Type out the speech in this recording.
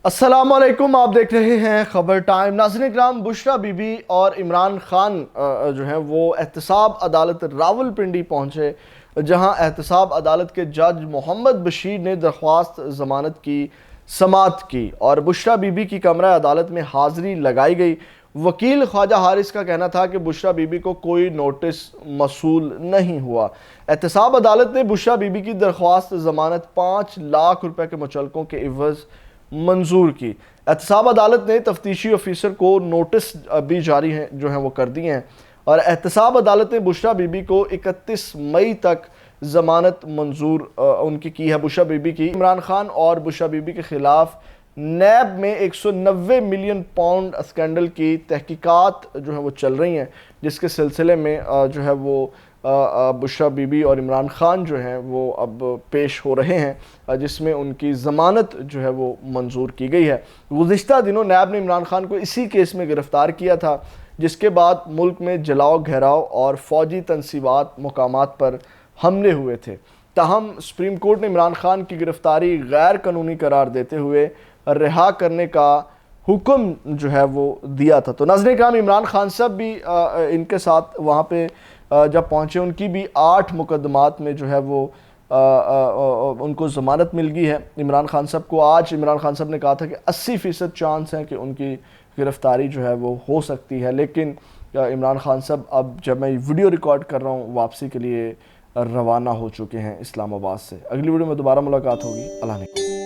السلام علیکم، آپ دیکھ رہے ہیں خبر ٹائم۔ ناظرین اکرام، بشریٰ بی بی اور عمران خان جو ہیں وہ احتساب عدالت راولپنڈی پہنچے، جہاں احتساب عدالت کے جج محمد بشیر نے درخواست ضمانت کی سماعت کی اور بشریٰ بی بی کی کمرہ عدالت میں حاضری لگائی گئی۔ وکیل خواجہ حارث کا کہنا تھا کہ بشریٰ بی بی کو کوئی نوٹس موصول نہیں ہوا۔ احتساب عدالت نے بشریٰ بی بی کی درخواست ضمانت 5 لاکھ روپے کے مچلقوں کے عوض منظور کی۔ احتساب عدالت نے تفتیشی آفیسر کو نوٹس بھی جاری ہیں جو ہیں وہ کر دیے ہیں، اور احتساب عدالت نے بشریٰ بی بی کو 31 مئی تک ضمانت منظور ان کی ہے۔ بشریٰ بی بی کی عمران خان اور بشریٰ بی بی کے خلاف نیب میں 190 ملین پاؤنڈ اسکینڈل کی تحقیقات جو ہیں وہ چل رہی ہیں، جس کے سلسلے میں جو ہے وہ بشریٰ بی بی اور عمران خان جو ہیں وہ اب پیش ہو رہے ہیں، جس میں ان کی ضمانت جو ہے وہ منظور کی گئی ہے۔ گزشتہ دنوں نیب نے عمران خان کو اسی کیس میں گرفتار کیا تھا، جس کے بعد ملک میں جلاؤ گھیراؤ اور فوجی تنصیبات مقامات پر حملے ہوئے تھے۔ تاہم سپریم کورٹ نے عمران خان کی گرفتاری غیر قانونی قرار دیتے ہوئے رہا کرنے کا حکم جو ہے وہ دیا تھا۔ تو ناظرین کرام، عمران خان صاحب بھی ان کے ساتھ وہاں پہ جب پہنچے، ان کی بھی 8 مقدمات میں جو ہے وہ ان کو ضمانت مل گئی ہے۔ عمران خان صاحب کو آج عمران خان صاحب نے کہا تھا کہ 80% چانس ہیں کہ ان کی گرفتاری جو ہے وہ ہو سکتی ہے، لیکن عمران خان صاحب اب جب میں ویڈیو ریکارڈ کر رہا ہوں واپسی کے لیے روانہ ہو چکے ہیں اسلام آباد سے۔ اگلی ویڈیو میں دوبارہ ملاقات ہوگی۔ اللہ نے